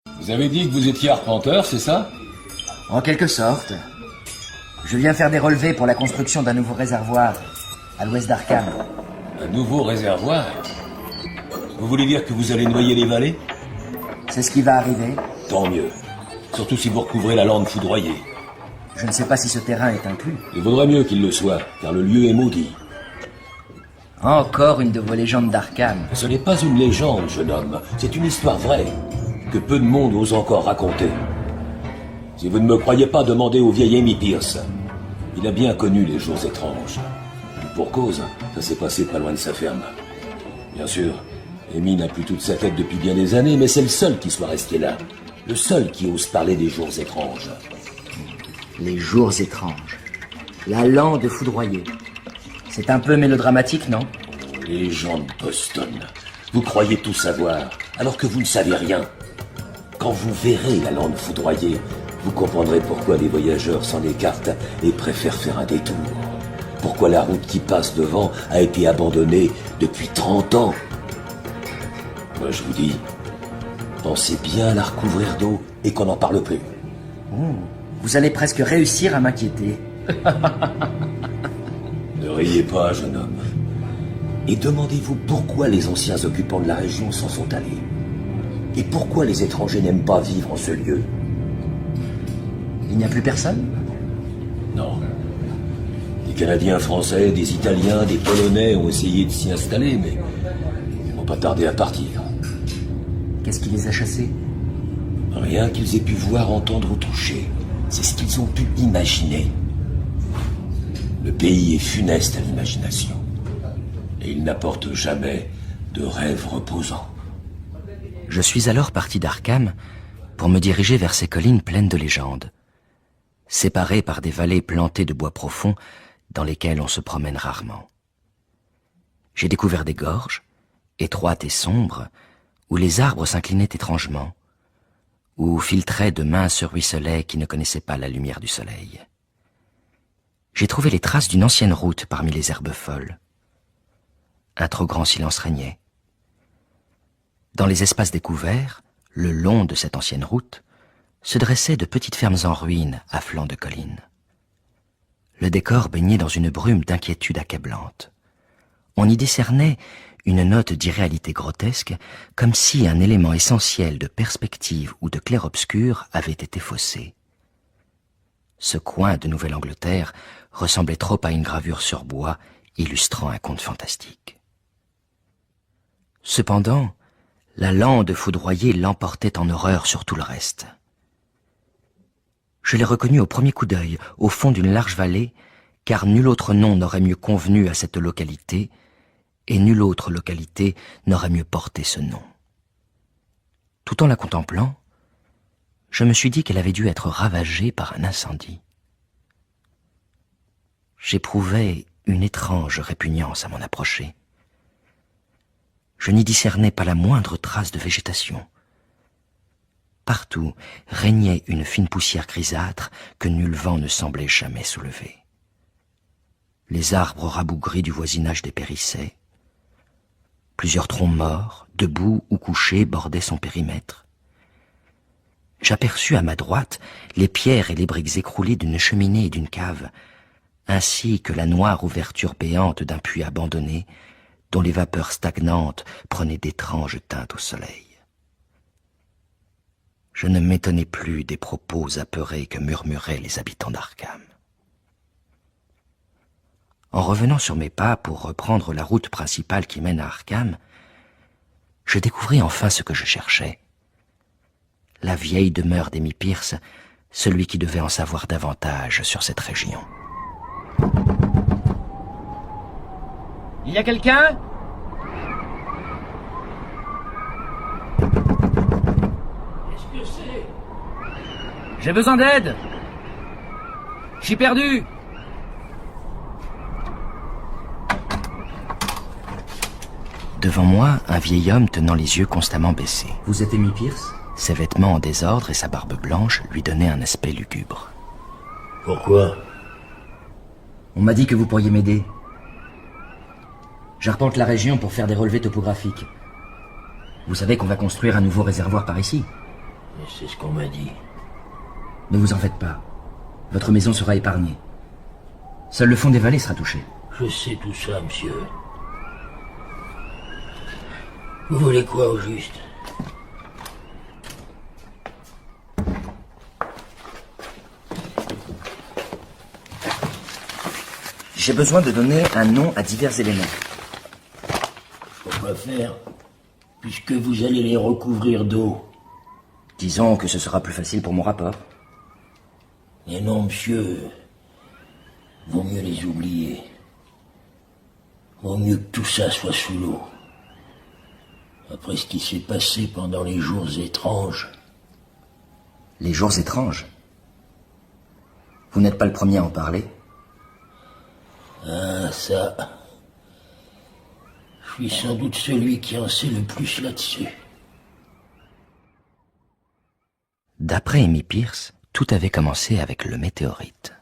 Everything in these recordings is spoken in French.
Vous avez dit que vous étiez arpenteur, c'est ça? En quelque sorte. Je viens faire des relevés pour la construction d'un nouveau réservoir à l'ouest d'Arkham. Un nouveau réservoir? Vous voulez dire que vous allez noyer les vallées? C'est ce qui va arriver. Tant mieux. Surtout si vous recouvrez la lande foudroyée. Je ne sais pas si ce terrain est inclus. Il vaudrait mieux qu'il le soit, car le lieu est maudit. Encore une de vos légendes d'Arkham. Ce n'est pas une légende, jeune homme. C'est une histoire vraie, que peu de monde ose encore raconter. Si vous ne me croyez pas, demandez au vieil Amy Pierce. Il a bien connu les jours étranges. Pour cause, ça s'est passé pas loin de sa ferme. Bien sûr, Amy n'a plus toute sa tête depuis bien des années, mais c'est le seul qui soit resté là. Le seul qui ose parler des jours étranges. Les jours étranges. La lande foudroyée. C'est un peu mélodramatique, non? Les gens de Boston, vous croyez tout savoir, alors que vous ne savez rien. Quand vous verrez la lande foudroyée, vous comprendrez pourquoi les voyageurs s'en écartent et préfèrent faire un détour. Pourquoi la route qui passe devant a été abandonnée depuis 30 ans. Moi je vous dis, pensez bien à la recouvrir d'eau et qu'on n'en parle plus. Vous allez presque réussir à m'inquiéter. Ne riez pas, jeune homme. Et demandez-vous pourquoi les anciens occupants de la région s'en sont allés. Et pourquoi les étrangers n'aiment pas vivre en ce lieu. Il n'y a plus personne? Non. Des Canadiens français, des Italiens, des Polonais ont essayé de s'y installer, mais ils n'ont pas tardé à partir. Qu'est-ce qui les a chassés? Rien qu'ils aient pu voir, entendre ou toucher. C'est ce qu'ils ont pu imaginer. Le pays est funeste à l'imagination. Et il n'apporte jamais de rêves reposants. Je suis alors parti d'Arkham pour me diriger vers ces collines pleines de légendes, séparées par des vallées plantées de bois profonds dans lesquelles on se promène rarement. J'ai découvert des gorges, étroites et sombres, où les arbres s'inclinaient étrangement, où filtraient de minces ruisselets qui ne connaissaient pas la lumière du soleil. J'ai trouvé les traces d'une ancienne route parmi les herbes folles. Un trop grand silence régnait. Dans les espaces découverts, le long de cette ancienne route, se dressaient de petites fermes en ruine à flanc de collines. Le décor baignait dans une brume d'inquiétude accablante. On y décernait une note d'irréalité grotesque, comme si un élément essentiel de perspective ou de clair-obscur avait été faussé. Ce coin de Nouvelle-Angleterre ressemblait trop à une gravure sur bois illustrant un conte fantastique. Cependant, la lande foudroyée l'emportait en horreur sur tout le reste. Je l'ai reconnue au premier coup d'œil, au fond d'une large vallée, car nul autre nom n'aurait mieux convenu à cette localité, et nulle autre localité n'aurait mieux porté ce nom. Tout en la contemplant, je me suis dit qu'elle avait dû être ravagée par un incendie. J'éprouvais une étrange répugnance à m'en approcher. Je n'y discernais pas la moindre trace de végétation. Partout régnait une fine poussière grisâtre que nul vent ne semblait jamais soulever. Les arbres rabougris du voisinage dépérissaient. Plusieurs troncs morts, debout ou couchés, bordaient son périmètre. J'aperçus à ma droite les pierres et les briques écroulées d'une cheminée et d'une cave, ainsi que la noire ouverture béante d'un puits abandonné, dont les vapeurs stagnantes prenaient d'étranges teintes au soleil. Je ne m'étonnais plus des propos apeurés que murmuraient les habitants d'Arkham. En revenant sur mes pas pour reprendre la route principale qui mène à Arkham, je découvris enfin ce que je cherchais. La vieille demeure d'Amy Pierce, celui qui devait en savoir davantage sur cette région. Il y a quelqu'un? Qu'est-ce que c'est? J'ai besoin d'aide. Je suis perdu. Devant moi, un vieil homme tenant les yeux constamment baissés. Vous êtes Amy Pierce? Ses vêtements en désordre et sa barbe blanche lui donnaient un aspect lugubre. Pourquoi? On m'a dit que vous pourriez m'aider. J'arpente la région pour faire des relevés topographiques. Vous savez qu'on va construire un nouveau réservoir par ici. C'est ce qu'on m'a dit. Ne vous en faites pas. Votre maison sera épargnée. Seul le fond des vallées sera touché. Je sais tout ça, monsieur. Vous voulez quoi, au juste? J'ai besoin de donner un nom à divers éléments. Pourquoi faire? Puisque vous allez les recouvrir d'eau. Disons que ce sera plus facile pour mon rapport. Mais non, monsieur. Vaut mieux les oublier. Vaut mieux que tout ça soit sous l'eau. Après ce qui s'est passé pendant les jours étranges. Les jours étranges? Vous n'êtes pas le premier à en parler? Ah, ça... Je suis sans doute celui qui en sait le plus là-dessus. D'après Amy Pierce, tout avait commencé avec le météorite.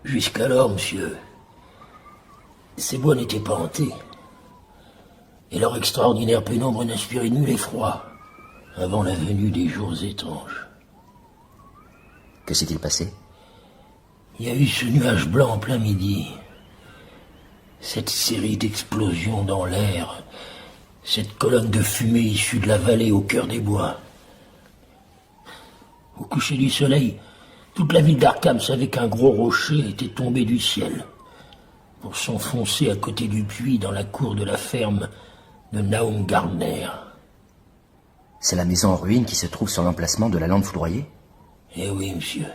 Jusqu'alors, monsieur, ces bois n'étaient pas hantés. Et leur extraordinaire pénombre n'inspirait nul effroi avant la venue des jours étranges. Que s'est-il passé? Il y a eu ce nuage blanc en plein midi. Cette série d'explosions dans l'air. Cette colonne de fumée issue de la vallée au cœur des bois. Au coucher du soleil, toute la ville d'Arkham savait qu'un gros rocher était tombé du ciel pour s'enfoncer à côté du puits dans la cour de la ferme de Nahum Gardner. C'est la maison en ruine qui se trouve sur l'emplacement de la lande foudroyée? Eh oui, monsieur.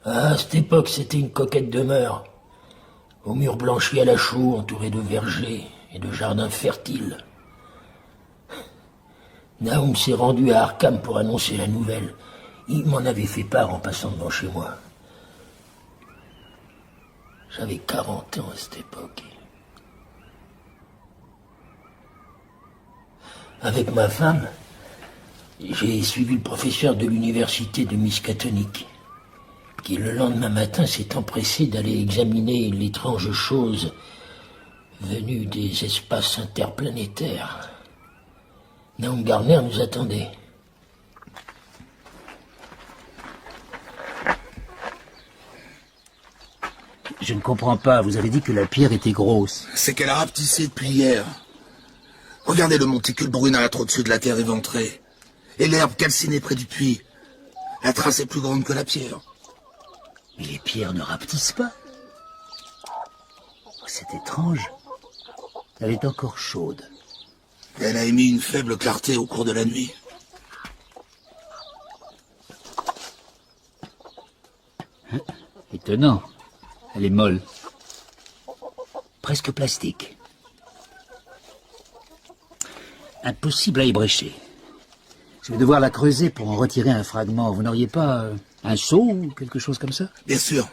À cette époque, c'était une coquette demeure, aux murs blanchis à la chaux, entourés de vergers et de jardins fertiles. Nahum s'est rendu à Arkham pour annoncer la nouvelle. Il m'en avait fait part en passant devant chez moi. J'avais 40 ans à cette époque. Avec ma femme, j'ai suivi le professeur de l'université de Miskatonic, qui le lendemain matin s'est empressé d'aller examiner l'étrange chose venue des espaces interplanétaires. Nahum Gardner nous attendait. Je ne comprends pas, vous avez dit que la pierre était grosse. C'est qu'elle a rapetissé depuis hier. Regardez le monticule brunâtre au-dessus de la terre éventrée. Et l'herbe calcinée près du puits. La trace est plus grande que la pierre. Mais les pierres ne rapetissent pas. C'est étrange. Elle est encore chaude. Elle a émis une faible clarté au cours de la nuit. Étonnant. Elle est molle. Presque plastique. Impossible à ébrécher. Je vais devoir la creuser pour en retirer un fragment. Vous n'auriez pas un seau ou quelque chose comme ça? Bien sûr.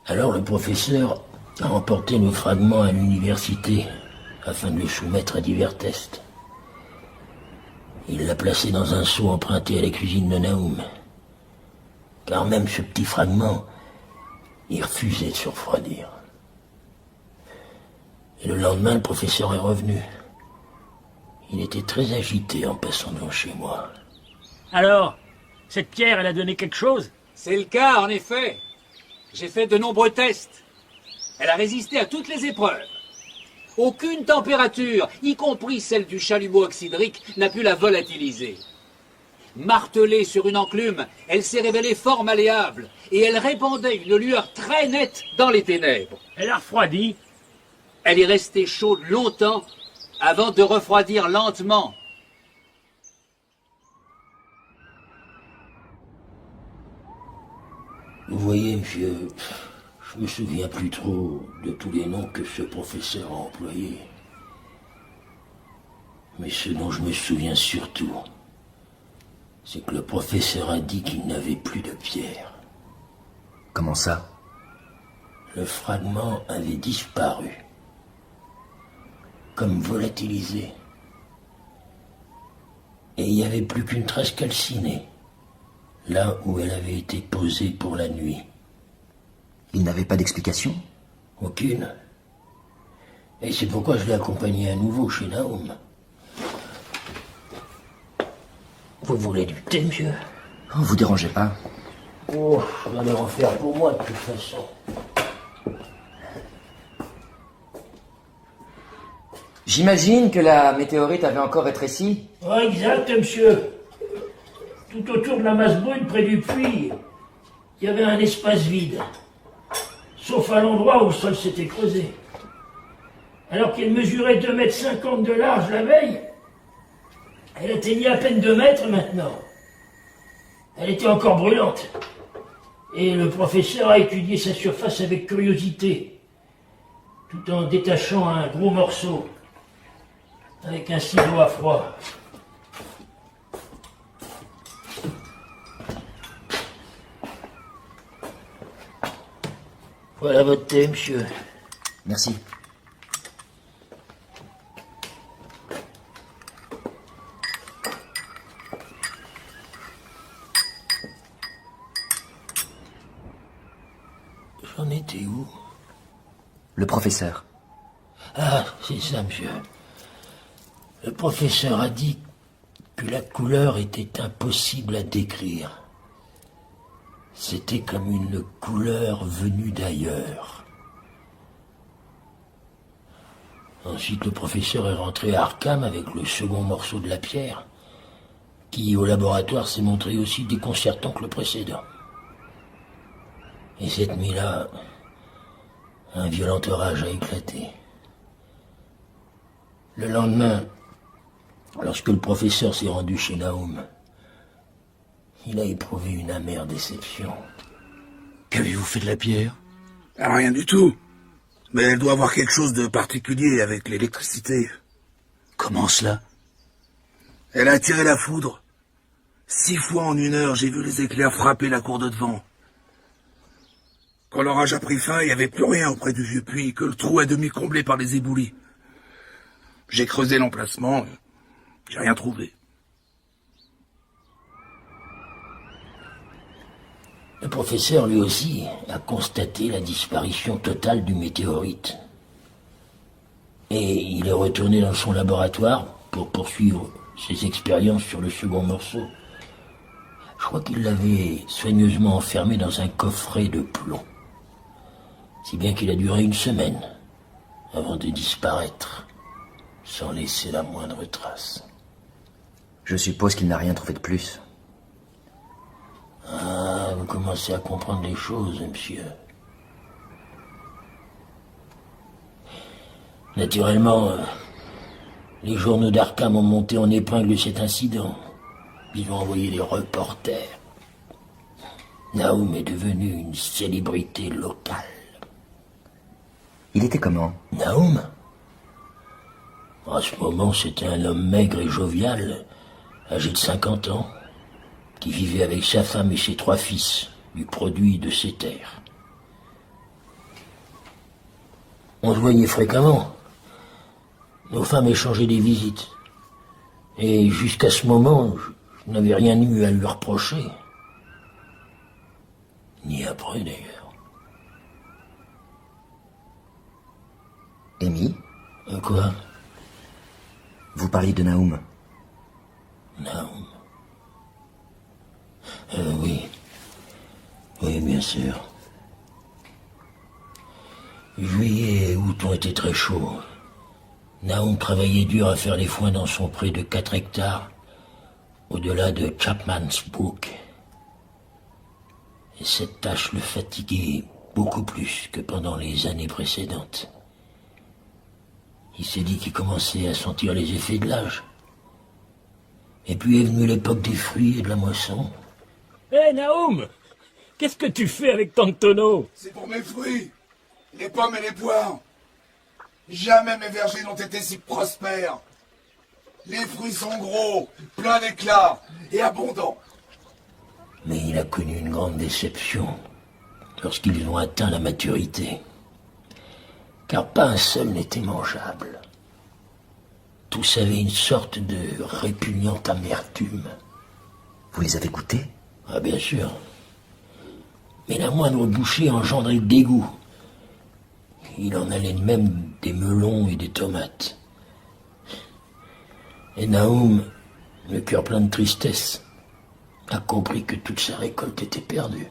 Alors le professeur a emporté le fragment à l'université afin de le soumettre à divers tests. Il l'a placé dans un seau emprunté à la cuisine de Nahum. Car même ce petit fragment, il refusait de se refroidir. Et le lendemain, le professeur est revenu. Il était très agité en passant devant chez moi. Alors, cette pierre, elle a donné quelque chose? C'est le cas, en effet. J'ai fait de nombreux tests. Elle a résisté à toutes les épreuves. Aucune température, y compris celle du chalumeau oxydrique, n'a pu la volatiliser. Martelée sur une enclume, elle s'est révélée fort malléable et elle répandait une lueur très nette dans les ténèbres. Elle a refroidi. Elle est restée chaude longtemps avant de refroidir lentement. Vous voyez, monsieur, je me souviens plus trop de tous les noms que ce professeur a employés. Mais ce dont je me souviens surtout, c'est que le professeur a dit qu'il n'avait plus de pierre. Comment ça? Le fragment avait disparu, comme volatilisé. Et il n'y avait plus qu'une trace calcinée, là où elle avait été posée pour la nuit. Il n'avait pas d'explication? Aucune. Et c'est pourquoi je l'ai accompagné à nouveau chez Nahum. Vous voulez du thé, monsieur? Oh, vous dérangez pas. Oh, je vais aller en faire pour moi, de toute façon. J'imagine que la météorite avait encore rétréci. Oh, exact, monsieur. Tout autour de la masse brune, près du puits, il y avait un espace vide. Sauf à l'endroit où le sol s'était creusé. Alors qu'elle mesurait 2,50 m de large la veille, elle atteignait à peine 2 mètres maintenant. Elle était encore brûlante. Et le professeur a étudié sa surface avec curiosité, tout en détachant un gros morceau, avec un ciseau à froid. Voilà votre thé, monsieur. Merci. J'en étais où? Le professeur. Ah, c'est ça, monsieur. Le professeur a dit que la couleur était impossible à décrire. C'était comme une couleur venue d'ailleurs. Ensuite, le professeur est rentré à Arkham avec le second morceau de la pierre, qui, au laboratoire, s'est montré aussi déconcertant que le précédent. Et cette nuit-là, un violent orage a éclaté. Le lendemain, lorsque le professeur s'est rendu chez Nahum, il a éprouvé une amère déception. Qu'avez-vous fait de la pierre? Ah, rien du tout. Mais elle doit avoir quelque chose de particulier avec l'électricité. Comment cela? Elle a attiré la foudre. 6 fois en 1 heure, j'ai vu les éclairs frapper la cour de devant. Quand l'orage a pris fin, il n'y avait plus rien auprès du vieux puits, que le trou à demi comblé par les éboulis. J'ai creusé l'emplacement, j'ai rien trouvé. Le professeur, lui aussi, a constaté la disparition totale du météorite. Et il est retourné dans son laboratoire pour poursuivre ses expériences sur le second morceau. Je crois qu'il l'avait soigneusement enfermé dans un coffret de plomb. Si bien qu'il a duré 1 semaine avant de disparaître, sans laisser la moindre trace. Je suppose qu'il n'a rien trouvé de plus. Ah, vous commencez à comprendre les choses, monsieur. Naturellement, les journaux d'Arkham ont monté en épingle cet incident. Ils ont envoyé des reporters. Nahum est devenu une célébrité locale. Il était comment? Nahum? À ce moment, c'était un homme maigre et jovial, âgé de 50 ans, qui vivait avec sa femme et ses 3 fils, du produit de ses terres. On se voyait fréquemment. Nos femmes échangeaient des visites. Et jusqu'à ce moment, je n'avais rien eu à lui reprocher. Ni après, d'ailleurs. Amy? Quoi? Vous parliez de Nahum. Nahum. Oui. Oui, bien sûr. Juillet et août ont été très chauds. Nahum travaillait dur à faire les foins dans son pré de 4 hectares, au-delà de Chapman's Brook. Et cette tâche le fatiguait beaucoup plus que pendant les années précédentes. Il s'est dit qu'il commençait à sentir les effets de l'âge. Et puis est venue l'époque des fruits et de la moisson. Hé, Nahum! Qu'est-ce que tu fais avec tant de tonneaux? C'est pour mes fruits, les pommes et les poires. Jamais mes vergers n'ont été si prospères. Les fruits sont gros, pleins d'éclat et abondants. Mais il a connu une grande déception lorsqu'ils ont atteint la maturité. Car pas un seul n'était mangeable. Tous avaient une sorte de répugnante amertume. Vous les avez goûtés? Ah, bien sûr. Mais la moindre bouchée engendrait le dégoût. Il en allait de même des melons et des tomates. Et Nahum le cœur plein de tristesse, a compris que toute sa récolte était perdue.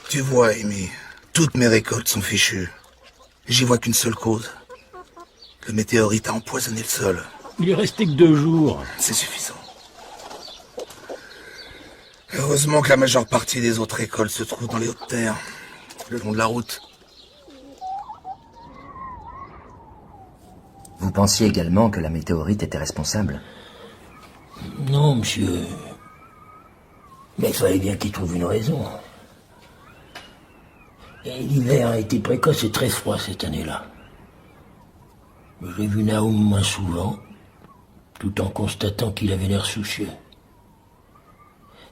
Tu vois, Amy, toutes mes récoltes sont fichues. J'y vois qu'une seule cause. Le météorite a empoisonné le sol. Il est resté que 2 jours. C'est suffisant. Heureusement que la majeure partie des autres récoltes se trouve dans les hautes terres, le long de la route. Vous pensiez également que la météorite était responsable? Non, monsieur. Mais il fallait bien qu'il trouve une raison. Et l'hiver a été précoce et très froid cette année-là. J'ai vu Nahum moins souvent, tout en constatant qu'il avait l'air soucieux.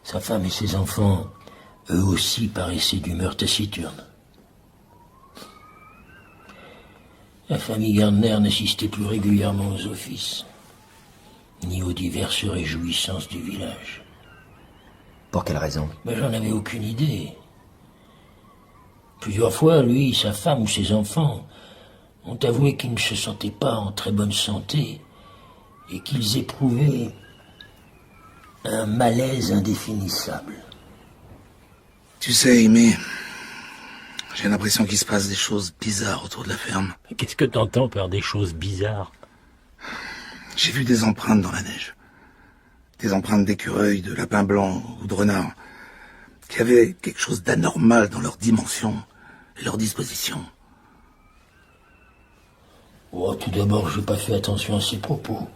Sa femme et ses enfants, eux aussi, paraissaient d'humeur taciturne. La famille Gardner n'assistait plus régulièrement aux offices, ni aux diverses réjouissances du village. Pour quelle raison? Mais j'en avais aucune idée. Plusieurs fois, lui, sa femme ou ses enfants ont avoué qu'ils ne se sentaient pas en très bonne santé et qu'ils éprouvaient un malaise indéfinissable. Tu sais, Amy, j'ai l'impression qu'il se passe des choses bizarres autour de la ferme. Qu'est-ce que t'entends par des choses bizarres? J'ai vu des empreintes dans la neige. Des empreintes d'écureuils, de lapins blancs ou de renards, qui avaient quelque chose d'anormal dans leur dimension et leur disposition. Oh, tout d'abord, j'ai pas fait attention à ses propos.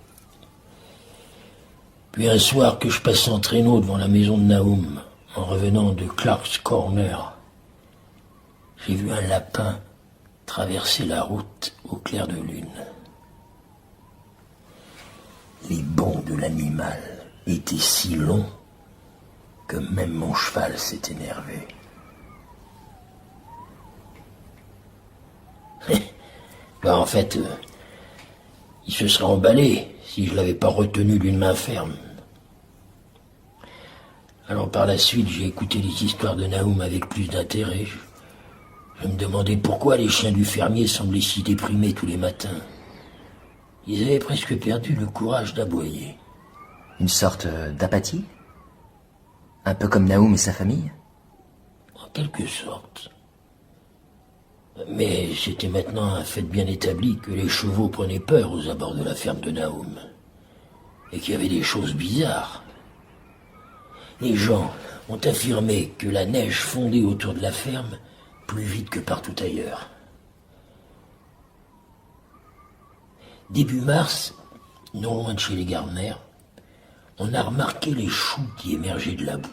Puis un soir que je passais en traîneau devant la maison de Nahum, en revenant de Clark's Corner, j'ai vu un lapin traverser la route au clair de lune. Les bonds de l'animal étaient si longs que même mon cheval s'est énervé. En fait, il se serait emballé si je l'avais pas retenu d'une main ferme. Alors par la suite, j'ai écouté les histoires de Nahum avec plus d'intérêt. Je me demandais pourquoi les chiens du fermier semblaient si déprimés tous les matins. Ils avaient presque perdu le courage d'aboyer. Une sorte d'apathie? Un peu comme Nahum et sa famille? En quelque sorte. Mais c'était maintenant un fait bien établi que les chevaux prenaient peur aux abords de la ferme de Nahum. Et qu'il y avait des choses bizarres. Les gens ont affirmé que la neige fondait autour de la ferme plus vite que partout ailleurs. Début mars, non loin de chez les Gardner, on a remarqué les choux qui émergeaient de la boue.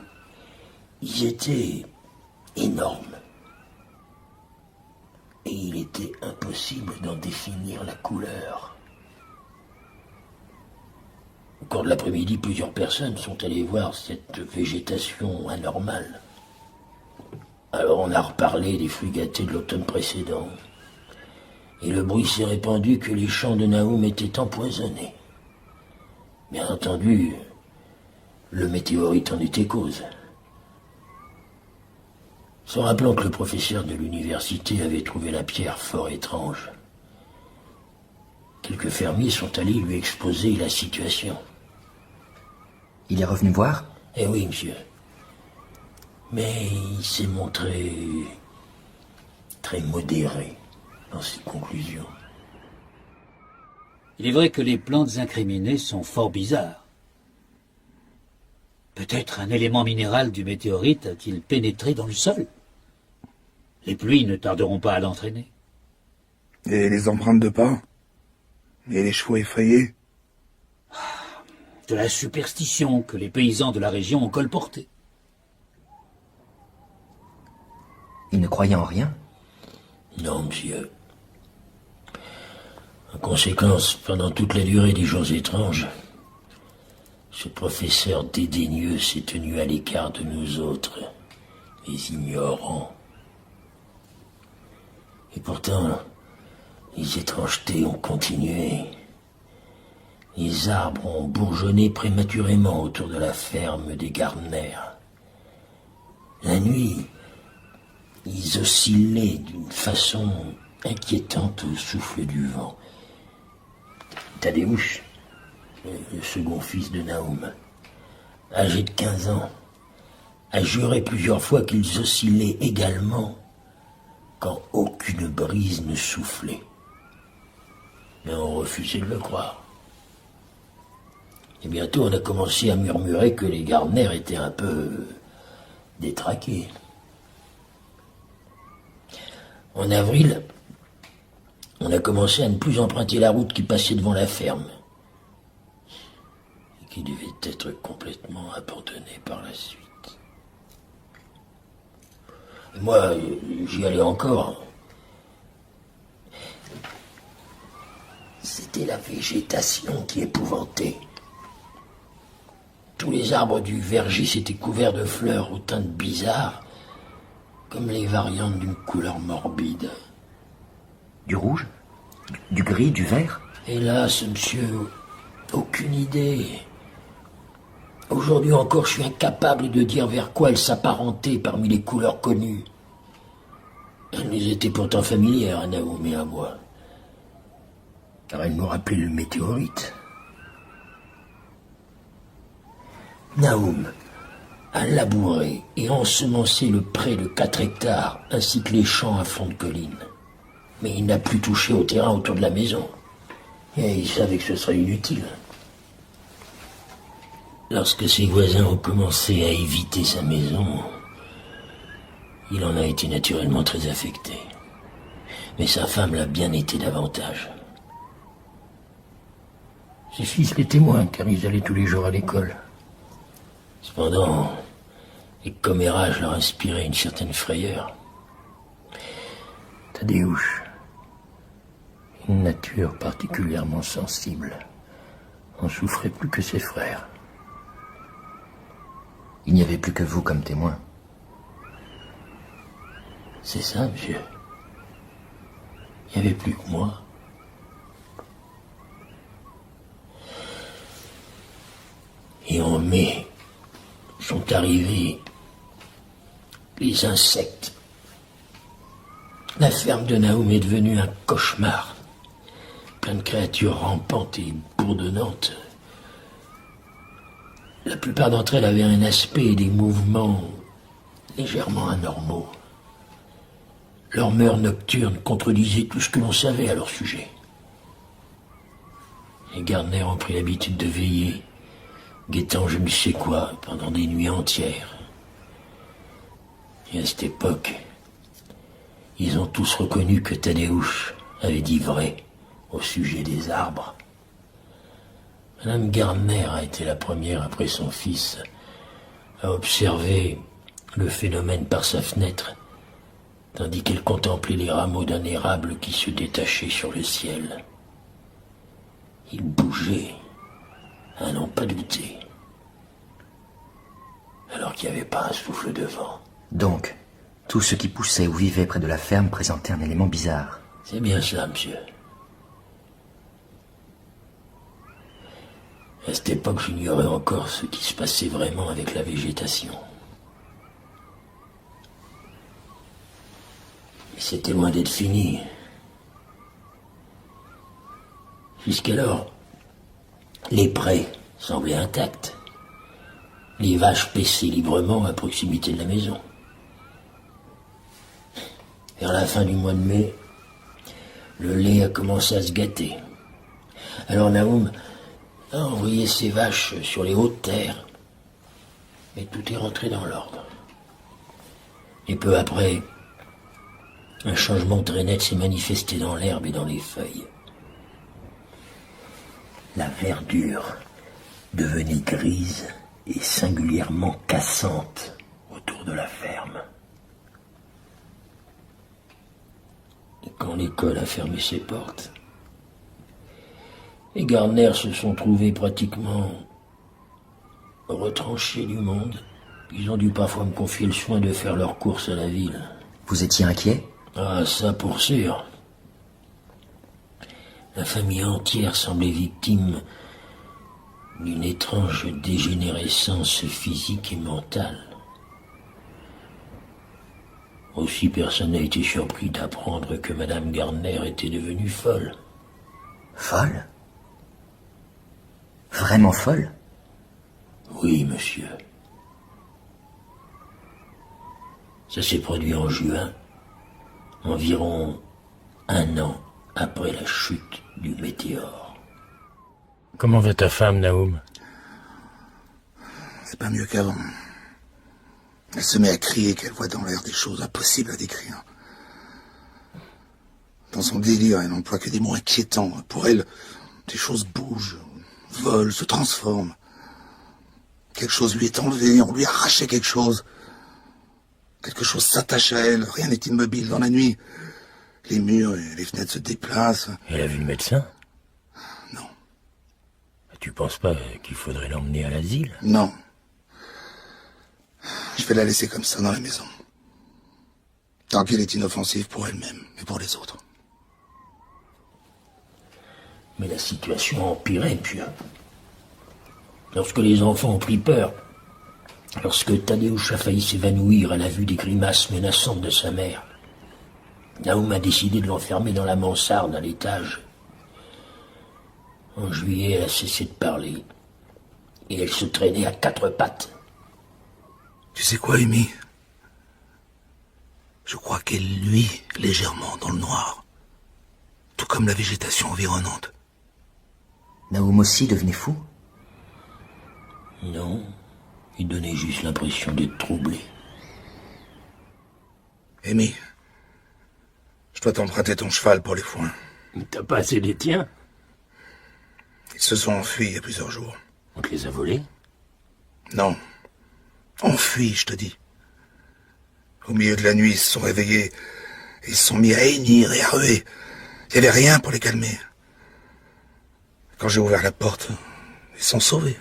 Ils étaient énormes. Et il était impossible d'en définir la couleur. Au cours de l'après-midi, plusieurs personnes sont allées voir cette végétation anormale. Alors on a reparlé des fruits gâtés de l'automne précédent. Et le bruit s'est répandu que les champs de Nahum étaient empoisonnés. Bien entendu, le météorite en était cause. Se rappelant que le professeur de l'université avait trouvé la pierre fort étrange, quelques fermiers sont allés lui exposer la situation. Il est revenu voir? Eh oui, monsieur. Mais il s'est montré très modéré dans ses conclusions. Il est vrai que les plantes incriminées sont fort bizarres. Peut-être un élément minéral du météorite a-t-il pénétré dans le sol? Les pluies ne tarderont pas à l'entraîner. Et les empreintes de pas? Et les chevaux effrayés? De la superstition que les paysans de la région ont colportée. Il ne croyait en rien? Non, monsieur. En conséquence, pendant toute la durée des jours étranges, ce professeur dédaigneux s'est tenu à l'écart de nous autres, les ignorants. Et pourtant, les étrangetés ont continué. Les arbres ont bourgeonné prématurément autour de la ferme des Gardner. La nuit, ils oscillaient d'une façon inquiétante au souffle du vent. Tadeusz, le second fils de Naoum, âgé de 15 ans, a juré plusieurs fois qu'ils oscillaient également quand aucune brise ne soufflait. Mais on refusait de le croire. Et bientôt on a commencé à murmurer que les Gardner étaient un peu détraqués. En avril, on a commencé à ne plus emprunter la route qui passait devant la ferme et qui devait être complètement abandonnée par la suite. Et moi, j'y allais encore. C'était la végétation qui épouvantait. Tous les arbres du verger s'étaient couverts de fleurs aux teintes bizarres, comme les variantes d'une couleur morbide. Du rouge? Du gris? Du vert? Hélas, monsieur, aucune idée. Aujourd'hui encore, je suis incapable de dire vers quoi elles s'apparentaient parmi les couleurs connues. Elles nous étaient pourtant familières à Naoum et à moi, car elles nous rappelaient le météorite. Naoum a labouré et ensemencé le pré de 4 hectares, ainsi que les champs à fond de colline. Mais il n'a plus touché au terrain autour de la maison. Et il savait que ce serait inutile. Lorsque ses voisins ont commencé à éviter sa maison, il en a été naturellement très affecté. Mais sa femme l'a bien été davantage. Ses fils les témoins, car ils allaient tous les jours à l'école. Cependant, les commérages leur inspiraient une certaine frayeur. Tadeusz, une nature particulièrement sensible, en souffrait plus que ses frères. Il n'y avait plus que vous comme témoin. C'est ça, monsieur. Il n'y avait plus que moi. Et en mai, sont arrivés les insectes. La ferme de Naoum est devenue un cauchemar. Plein de créatures rampantes et bourdonnantes. La plupart d'entre elles avaient un aspect et des mouvements légèrement anormaux. Leurs mœurs nocturnes contredisaient tout ce que l'on savait à leur sujet. Les Gardner ont pris l'habitude de veiller, guettant je ne sais quoi pendant des nuits entières. Et à cette époque, ils ont tous reconnu que Tadeusz avait dit vrai au sujet des arbres. Madame Gardner a été la première après son fils à observer le phénomène par sa fenêtre, tandis qu'elle contemplait les rameaux d'un érable qui se détachaient sur le ciel. Ils bougeaient, à n'en pas douter, alors qu'il n'y avait pas un souffle de vent. Donc, tout ce qui poussait ou vivait près de la ferme présentait un élément bizarre. C'est bien cela, monsieur. À cette époque, j'ignorais encore ce qui se passait vraiment avec la végétation. Mais c'était loin d'être fini. Jusqu'alors, les prés semblaient intacts. Les vaches paissaient librement à proximité de la maison. Vers la fin du mois de mai, le lait a commencé à se gâter. Alors Naoum a envoyé ses vaches sur les hautes terres. Et tout est rentré dans l'ordre. Et peu après, un changement très net s'est manifesté dans l'herbe et dans les feuilles. La verdure devenait grise et singulièrement cassante autour de la ferme. Et quand l'école a fermé ses portes, les Gardner se sont trouvés pratiquement retranchés du monde. Ils ont dû parfois me confier le soin de faire leurs courses à la ville. Vous étiez inquiet? Ah, ça pour sûr. La famille entière semblait victime d'une étrange dégénérescence physique et mentale. Aussi personne n'a été surpris d'apprendre que Madame Gardner était devenue folle. Folle? vraiment folle? Oui, monsieur. Ça s'est produit en juin, environ 1 an après la chute du météore. Comment va ta femme, Naoum? C'est pas mieux qu'avant. Elle se met à crier qu'elle voit dans l'air des choses impossibles à décrire. Dans son délire, elle n'emploie que des mots inquiétants. Pour elle, des choses bougent, volent, se transforment. Quelque chose lui est enlevé, on lui a arraché quelque chose. Quelque chose s'attache à elle, rien n'est immobile dans la nuit. Les murs et les fenêtres se déplacent. Elle a vu le médecin? Non. Tu penses pas qu'il faudrait l'emmener à l'asile? Non. Je vais la laisser comme ça dans la maison. Tant qu'elle est inoffensive pour elle-même et pour les autres. Mais la situation a empiré, puis lorsque les enfants ont pris peur, lorsque Tadeusz a failli s'évanouir à la vue des grimaces menaçantes de sa mère, Naoum a décidé de l'enfermer dans la mansarde à l'étage. En juillet, elle a cessé de parler, et elle se traînait à 4 pattes. Tu sais quoi, Amy? Je crois qu'elle luit légèrement dans le noir. Tout comme la végétation environnante. Naoum aussi devenait fou? Non, il donnait juste l'impression d'être troublé. Amy, je dois t'emprunter ton cheval pour les foins. T'as pas assez des tiens? Ils se sont enfuis il y a plusieurs jours. On te les a volés? Non. Enfuis, je te dis. Au milieu de la nuit, ils se sont réveillés. Et ils se sont mis à hennir et à ruer. Il n'y avait rien pour les calmer. Quand j'ai ouvert la porte, ils sont sauvés.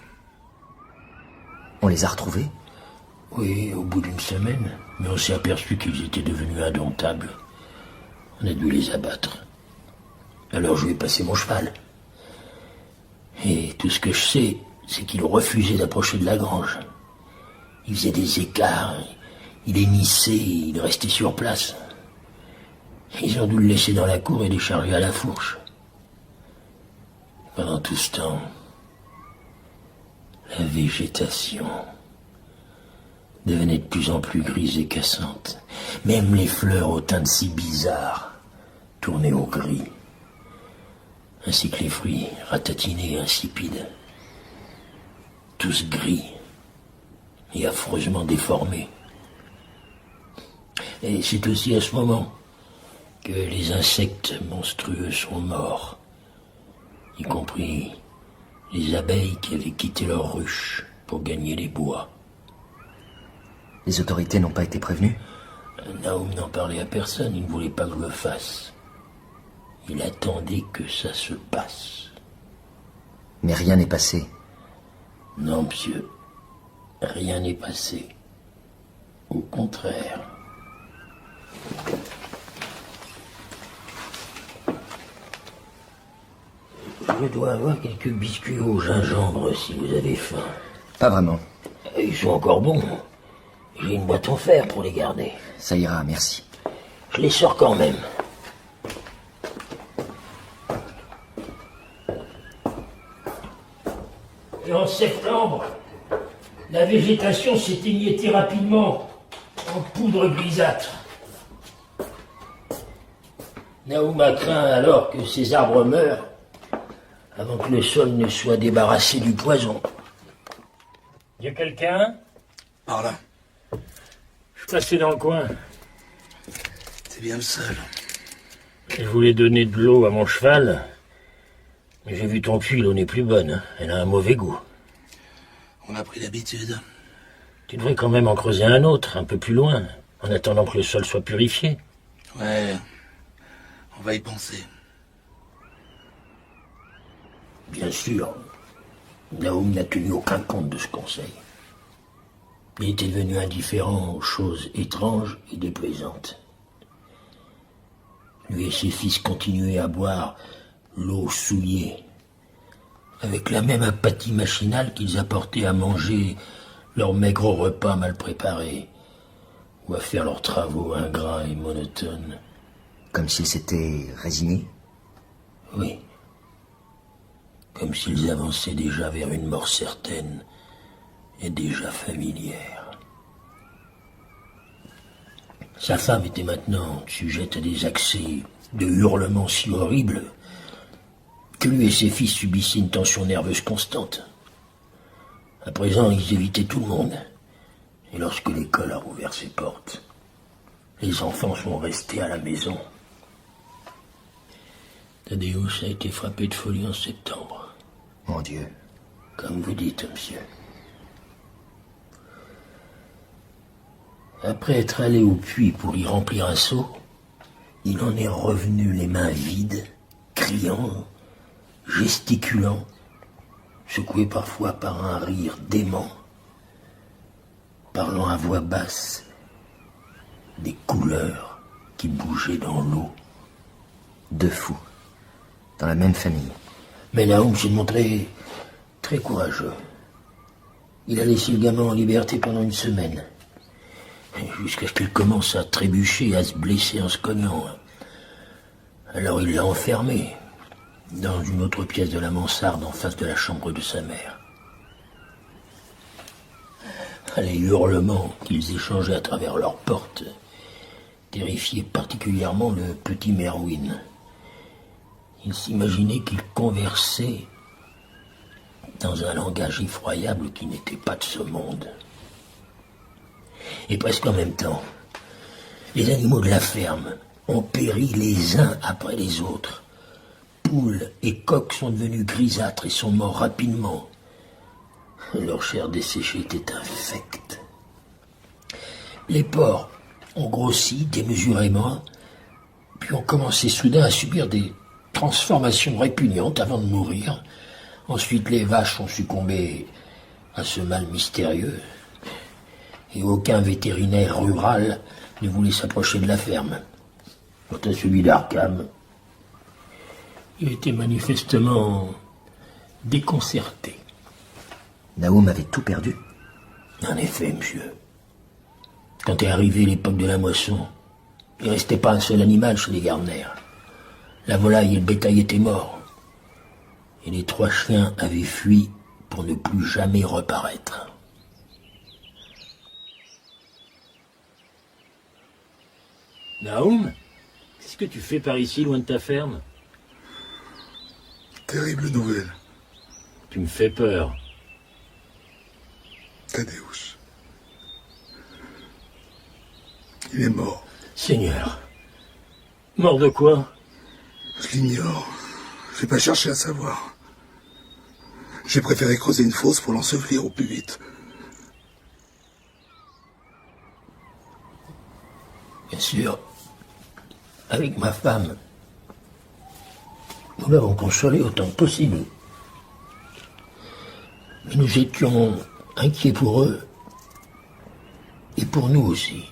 On les a retrouvés? Oui, au bout d'une semaine. Mais on s'est aperçu qu'ils étaient devenus indomptables. On a dû les abattre. Alors je lui ai passé mon cheval. Et tout ce que je sais, c'est qu'il refusait d'approcher de la grange. Il faisait des écarts, il hennissait, il restait sur place. Ils ont dû le laisser dans la cour et décharger à la fourche. Pendant tout ce temps, la végétation devenait de plus en plus grise et cassante. Même les fleurs aux teintes si bizarres tournaient au gris, ainsi que les fruits ratatinés et insipides. Tous gris et affreusement déformés. Et c'est aussi à ce moment que les insectes monstrueux sont morts, y compris les abeilles qui avaient quitté leur ruche pour gagner les bois. Les autorités n'ont pas été prévenues? Naoum n'en parlait à personne, il ne voulait pas que je le fasse. Il attendait que ça se passe. Mais rien n'est passé. Non, monsieur, rien n'est passé. Au contraire. Je dois avoir quelques biscuits au gingembre si vous avez faim. Pas vraiment. Ils sont encore bons. J'ai une boîte en fer pour les garder. Ça ira, merci. Je les sors quand même. Et en septembre, la végétation s'est émiettée rapidement en poudre grisâtre. Naoum a craint alors que ces arbres meurent avant que le sol ne soit débarrassé du poison. Y a quelqu'un? Par là. Je suis passé dans le coin. T'es bien le seul. Je voulais donner de l'eau à mon cheval, mais j'ai vu ton puits, l'eau n'est plus bonne. Hein. Elle a un mauvais goût. On a pris l'habitude. Tu devrais quand même en creuser un autre, un peu plus loin, en attendant que le sol soit purifié. Ouais, on va y penser. Bien sûr, Naoum n'a tenu aucun compte de ce conseil. Il était devenu indifférent aux choses étranges et déplaisantes. Lui et ses fils continuaient à boire l'eau souillée, avec la même apathie machinale qu'ils apportaient à manger leurs maigres repas mal préparés, ou à faire leurs travaux ingrats et monotones. Comme s'ils s'étaient résignés? Oui. comme s'ils avançaient déjà vers une mort certaine et déjà familière. Sa femme était maintenant sujette à des accès de hurlements si horribles que lui et ses fils subissaient une tension nerveuse constante. À présent, ils évitaient tout le monde. Et lorsque l'école a rouvert ses portes, les enfants sont restés à la maison. Thaddeus a été frappé de folie en septembre. Mon Dieu. Comme vous dites, monsieur. Après être allé au puits pour y remplir un seau, il en est revenu les mains vides, criant, gesticulant, secoué parfois par un rire dément, parlant à voix basse des couleurs qui bougeaient dans l'eau. 2 fous, dans la même famille. Mais Nahum s'est montré très courageux. Il a laissé le gamin en liberté pendant une semaine, jusqu'à ce qu'il commence à trébucher et à se blesser en se cognant. Alors il l'a enfermé dans une autre pièce de la mansarde en face de la chambre de sa mère. Les hurlements qu'ils échangeaient à travers leurs portes terrifiaient particulièrement le petit Merwin. Il s'imaginait qu'ils conversaient dans un langage effroyable qui n'était pas de ce monde. Et presque en même temps, les animaux de la ferme ont péri les uns après les autres. Poules et coqs sont devenus grisâtres et sont morts rapidement. Leur chair desséchée était infecte. Les porcs ont grossi démesurément, puis ont commencé soudain à subir des transformations répugnantes avant de mourir. Ensuite, les vaches ont succombé à ce mal mystérieux, et aucun vétérinaire rural ne voulait s'approcher de la ferme. Quant à celui d'Arkham, il était manifestement déconcerté. Nahum avait tout perdu. En effet, monsieur. Quand est arrivée l'époque de la moisson, il ne restait pas un seul animal chez les Gardner. La volaille et le bétail étaient morts. Et les 3 chiens avaient fui pour ne plus jamais reparaître. Nahum, qu'est-ce que tu fais par ici, loin de ta ferme? Terrible nouvelle. Tu me fais peur. Thaddeus. Il est mort. Seigneur. Mort de quoi? Je l'ignore. J'ai pas cherché à savoir. J'ai préféré creuser une fosse pour l'ensevelir au plus vite. Bien sûr, avec ma femme, nous l'avons consolé autant que possible. Mais nous étions inquiets pour eux et pour nous aussi.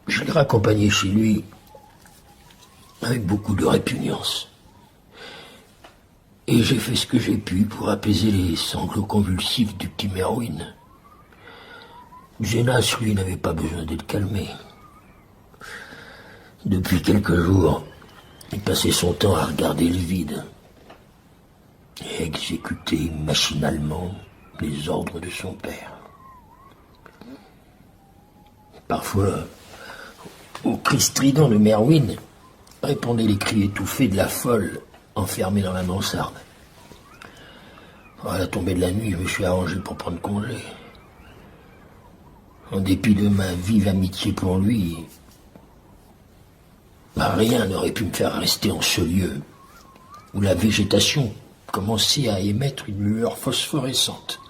Je l'ai raccompagné chez lui avec beaucoup de répugnance. Et j'ai fait ce que j'ai pu pour apaiser les sanglots convulsifs du petit Merwin. Jonas, lui, n'avait pas besoin d'être calmé. Depuis quelques jours, il passait son temps à regarder le vide et à exécuter machinalement les ordres de son père. Parfois, au cri strident de Merwin, répondaient les cris étouffés de la folle enfermée dans la mansarde. À la tombée de la nuit, je me suis arrangé pour prendre congé. En dépit de ma vive amitié pour lui, rien n'aurait pu me faire rester en ce lieu où la végétation commençait à émettre une lueur phosphorescente,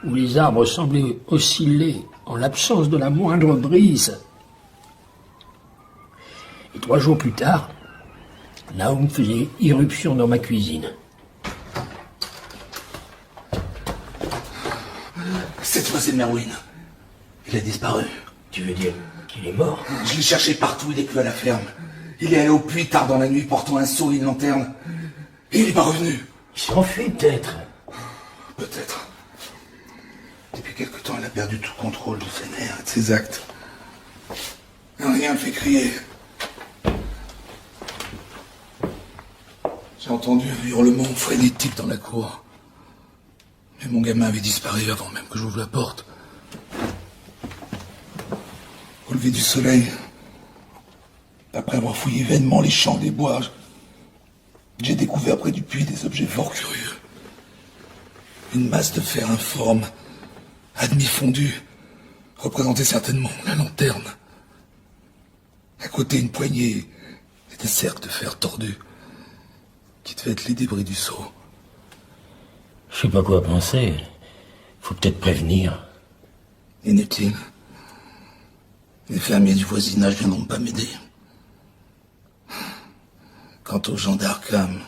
où les arbres semblaient osciller en l'absence de la moindre brise. Et 3 jours plus tard, Nahum faisait irruption dans ma cuisine. Cette fois, c'est Merwin. Il a disparu. Tu veux dire qu'il est mort? Je l'ai cherché partout, il n'est plus à la ferme. Il est allé au puits tard dans la nuit portant un seau et une lanterne. Et il n'est pas revenu. Il s'est enfui peut-être. Peut-être. Depuis quelque temps, il a perdu tout contrôle de ses nerfs et de ses actes. Rien ne fait crier. J'ai entendu un hurlement frénétique dans la cour. Mais mon gamin avait disparu avant même que j'ouvre la porte. Au lever du soleil, après avoir fouillé vainement les champs des bois, j'ai découvert près du puits des objets fort curieux. Une masse de fer informe, à demi fondue, représentait certainement la lanterne. À côté, une poignée et des cercles de fer tordus, qui devaient être les débris du seau. Je sais pas quoi penser. Faut peut-être prévenir. Inutile. Les fermiers du voisinage viendront pas m'aider. Quant aux gens d'Arkham,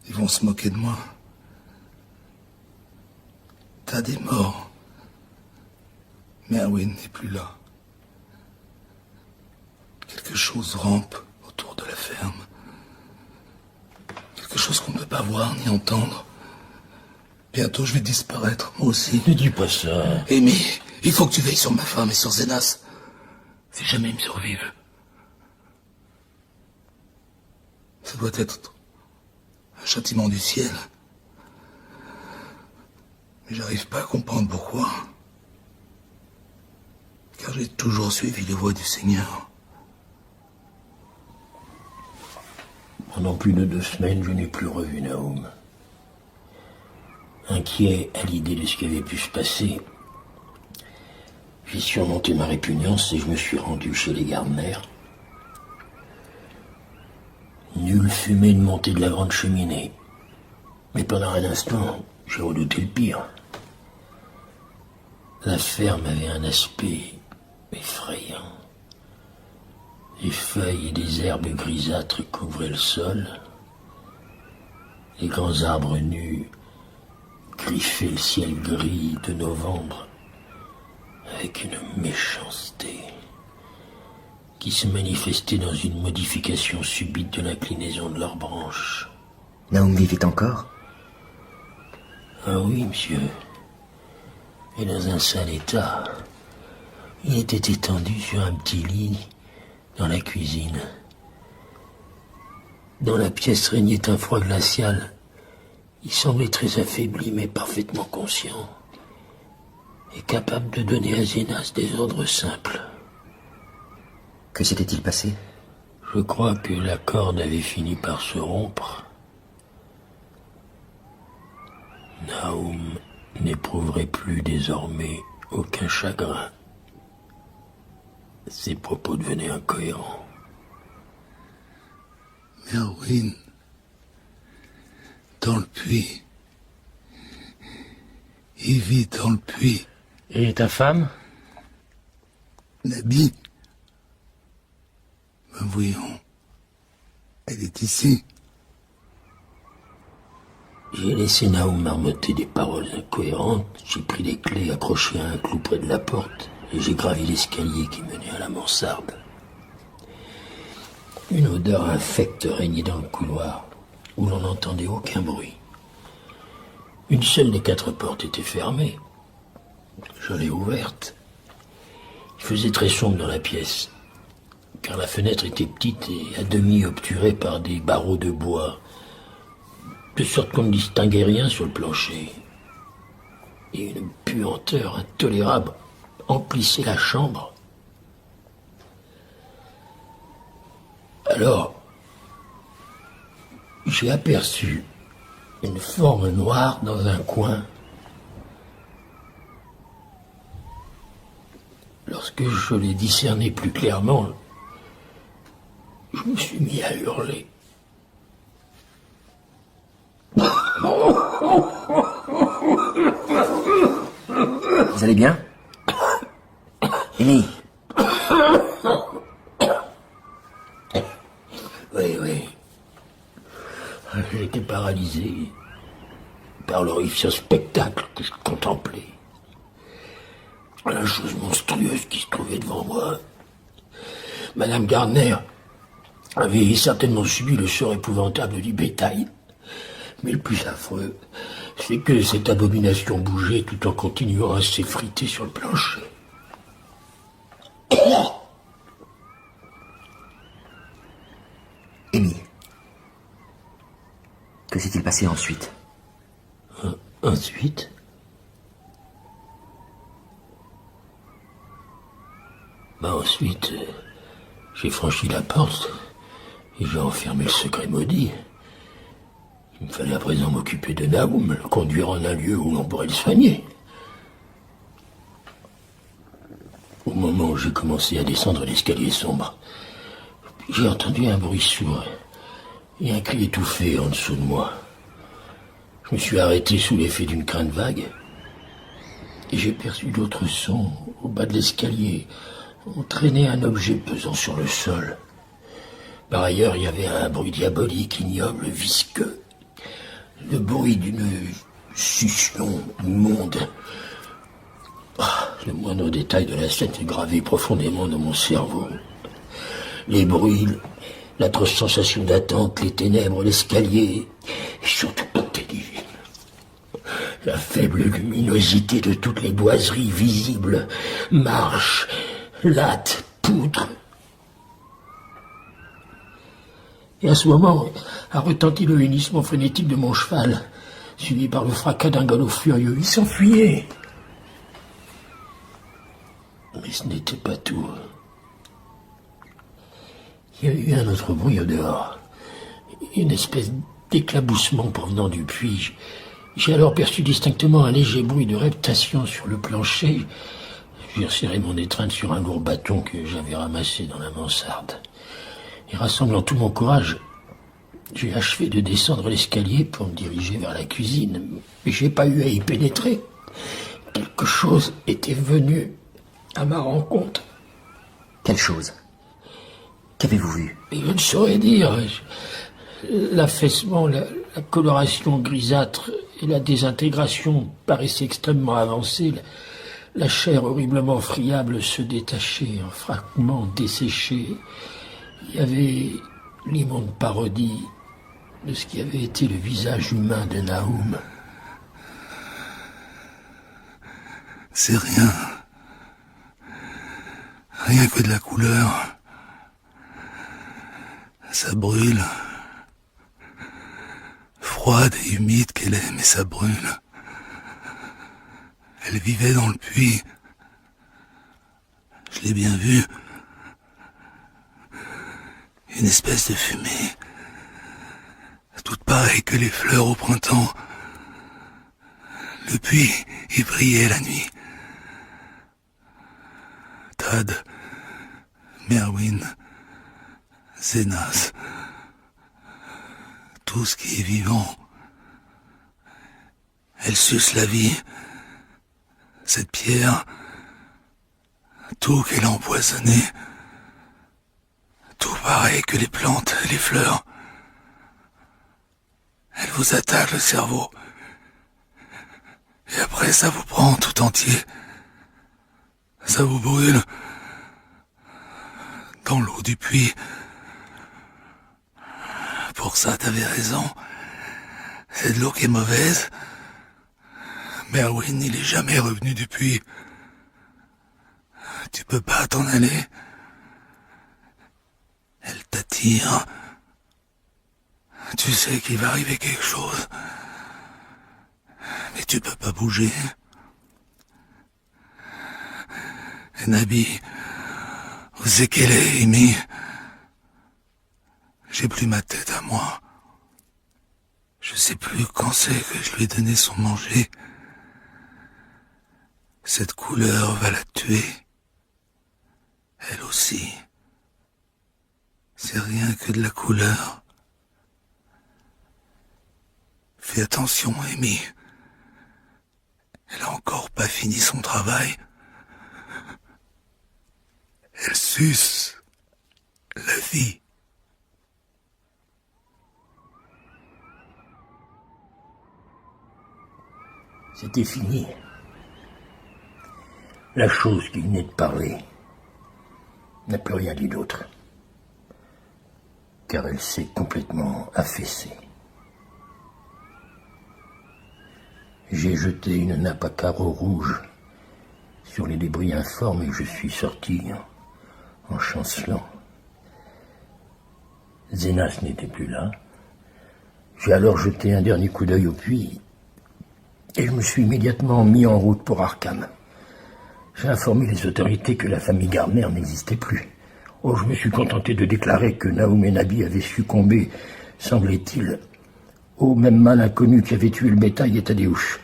ils vont se moquer de moi. T'as des morts. Merwin n'est plus là. Quelque chose rampe autour de la ferme. Quelque chose qu'on ne peut pas voir ni entendre. Bientôt je vais disparaître, moi aussi. Ne dis pas ça. Amy, il faut que tu veilles sur ma femme et sur Zenas. Si jamais ils me survivent. Ça doit être un châtiment du ciel. Mais j'arrive pas à comprendre pourquoi. Car j'ai toujours suivi les voies du Seigneur. Pendant plus de 2 semaines, je n'ai plus revu Naoum. Inquiet à l'idée de ce qui avait pu se passer, j'ai surmonté ma répugnance et je me suis rendu chez les Gardner. Nulle fumée ne montait de la grande cheminée. Mais pendant un instant, j'ai redouté le pire. La ferme avait un aspect effrayant. Des feuilles et des herbes grisâtres couvraient le sol. Les grands arbres nus griffaient le ciel gris de novembre avec une méchanceté qui se manifestait dans une modification subite de l'inclinaison de leurs branches. Naoum vivait encore? Ah oui, monsieur. Et dans un sale état. Il était étendu sur un petit lit dans la cuisine. Dans la pièce régnait un froid glacial. Il semblait très affaibli, mais parfaitement conscient. Et capable de donner à Zenas des ordres simples. Que s'était-il passé? Je crois que la corde avait fini par se rompre. Naoum n'éprouverait plus désormais aucun chagrin. Ses propos devenaient incohérents. Merwin, dans le puits. Il vit dans le puits. Et ta femme? Nabi. Ben voyons. Elle est ici. J'ai laissé Naoum marmotter des paroles incohérentes, j'ai pris les clés accrochées à un clou près de la porte, et j'ai gravi l'escalier qui menait à la mansarde. Une odeur infecte régnait dans le couloir, où l'on n'entendait aucun bruit. Une seule des 4 portes était fermée. Je l'ai ouverte. Il faisait très sombre dans la pièce, car la fenêtre était petite et à demi obturée par des barreaux de bois, de sorte qu'on ne distinguait rien sur le plancher. Et une puanteur intolérable emplissait la chambre. Alors, j'ai aperçu une forme noire dans un coin. Lorsque je l'ai discerné plus clairement, je me suis mis à hurler. Vous allez bien? Amy? Oui. J'étais paralysé par l'horrifiant spectacle que je contemplais. La chose monstrueuse qui se trouvait devant moi. Madame Gardner avait certainement subi le sort épouvantable du bétail. Mais le plus affreux, c'est que cette abomination bougeait tout en continuant à s'effriter sur le plancher. Amy, Que s'est-il passé ensuite? Ensuite? Ensuite, j'ai franchi la porte et j'ai enfermé le secret maudit. Il me fallait à présent m'occuper de Naoum, le conduire en un lieu où l'on pourrait le soigner. Au moment où j'ai commencé à descendre l'escalier sombre, j'ai entendu un bruit sourd et un cri étouffé en dessous de moi. Je me suis arrêté sous l'effet d'une crainte vague et j'ai perçu d'autres sons au bas de l'escalier. On traînait un objet pesant sur le sol. Par ailleurs, il y avait un bruit diabolique, ignoble, visqueux. Le bruit d'une succion immonde. Le moindre détail de la scène est gravé profondément dans mon cerveau. Les bruits, l'atroce sensation d'attente, les ténèbres, l'escalier, et surtout tout est divin. La faible luminosité de toutes les boiseries visibles, marches, lattes, poutres. Et à ce moment, a retenti le hennissement frénétique de mon cheval, suivi par le fracas d'un galop furieux. Il s'enfuyait. Mais ce n'était pas tout. Il y a eu un autre bruit au dehors. Une espèce d'éclaboussement provenant du puits. J'ai alors perçu distinctement un léger bruit de reptation sur le plancher. J'ai resserré mon étreinte sur un lourd bâton que j'avais ramassé dans la mansarde. Et rassemblant tout mon courage, j'ai achevé de descendre l'escalier pour me diriger vers la cuisine. Mais j'ai pas eu à y pénétrer. Quelque chose était venu à ma rencontre. Quelle chose? Qu'avez-vous vu? Et je ne saurais dire. L'affaissement, la coloration grisâtre et la désintégration paraissaient extrêmement avancées. La chair horriblement friable se détachait en fragments desséchés. Il y avait l'immonde parodie de ce qui avait été le visage humain de Naoum. C'est rien. Rien que de la couleur. Ça brûle. Froide et humide qu'elle est, mais ça brûle. Elle vivait dans le puits. Je l'ai bien vue. Une espèce de fumée. Toute pareille que les fleurs au printemps. Le puits, il brillait la nuit. Tad, Merwin, Zénas, tout ce qui est vivant. Elle suce la vie. Cette pierre, tout qu'elle a empoisonné. Tout pareil que les plantes et les fleurs. Elle vous attaque le cerveau. Et après, ça vous prend tout entier. Ça vous brûle. Dans l'eau du puits. Pour ça, t'avais raison. C'est de l'eau qui est mauvaise. Merwin, il est jamais revenu du puits. Tu peux pas t'en aller. Elle t'attire. Tu sais qu'il va arriver quelque chose. Mais tu peux pas bouger. Et Nabi, où c'est qu'elle est, Amy? J'ai plus ma tête à moi. Je sais plus quand c'est que je lui ai donné son manger. Cette couleur va la tuer. Elle aussi. C'est rien que de la couleur. Fais attention, Amy. Elle a encore pas fini son travail. Elle suce la vie. C'était fini. La chose qui venait de parler n'a plus rien dit d'autre, car elle s'est complètement affaissée. J'ai jeté une nappe à carreaux rouges sur les débris informes et je suis sorti en chancelant. Zénas n'était plus là. J'ai alors jeté un dernier coup d'œil au puits et je me suis immédiatement mis en route pour Arkham. J'ai informé les autorités que la famille Gardner n'existait plus. Oh, je me suis contenté de déclarer que Naoum et Nabi avaient succombé, semblait-il, au même mal inconnu qui avait tué le bétail et Tadeusz.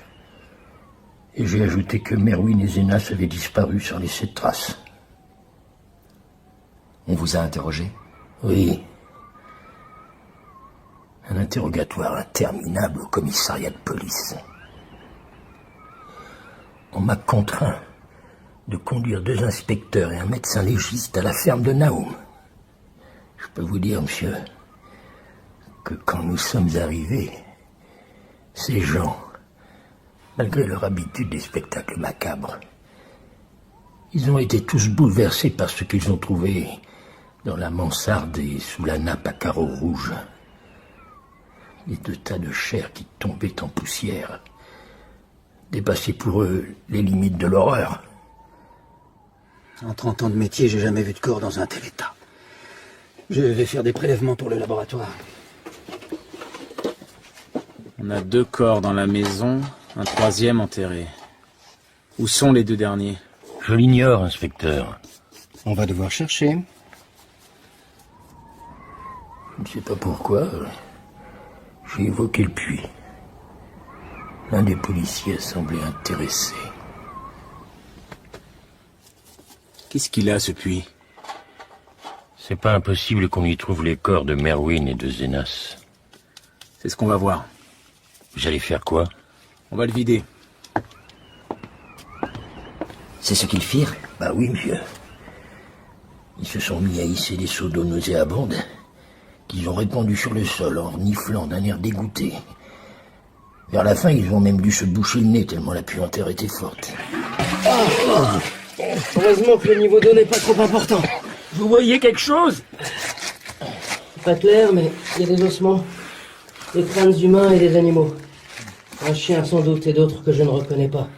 Et j'ai ajouté que Merwin et Zenas avaient disparu sans laisser de traces. On vous a interrogé? Oui. Un interrogatoire interminable au commissariat de police. On m'a contraint de conduire 2 inspecteurs et un médecin légiste à la ferme de Naoum. Je peux vous dire, monsieur, que quand nous sommes arrivés, ces gens, malgré leur habitude des spectacles macabres, ils ont été tous bouleversés par ce qu'ils ont trouvé dans la mansarde et sous la nappe à carreaux rouges. Les 2 tas de chair qui tombaient en poussière dépassaient pour eux les limites de l'horreur. En 30 ans de métier, j'ai jamais vu de corps dans un tel état. Je vais faire des prélèvements pour le laboratoire. On a 2 corps dans la maison, un 3e enterré. Où sont les 2 derniers? Je l'ignore, inspecteur. On va devoir chercher. Je ne sais pas pourquoi. J'ai évoqué le puits. L'un des policiers semblait intéressé. Qu'est-ce qu'il a, ce puits? C'est pas impossible qu'on y trouve les corps de Merwin et de Zenas. C'est ce qu'on va voir. Vous allez faire quoi? On va le vider. C'est ce qu'ils firent? Bah oui, monsieur. Ils se sont mis à hisser des seaux d'eau nauséabondes qu'ils ont répandus sur le sol en reniflant d'un air dégoûté. Vers la fin, ils ont même dû se boucher le nez tellement la puanteur était forte. Heureusement que le niveau d'eau n'est pas trop important. Vous voyez quelque chose? C'est pas clair, mais il y a des ossements, des crânes humains et des animaux. Un chien sans doute et d'autres que je ne reconnais pas.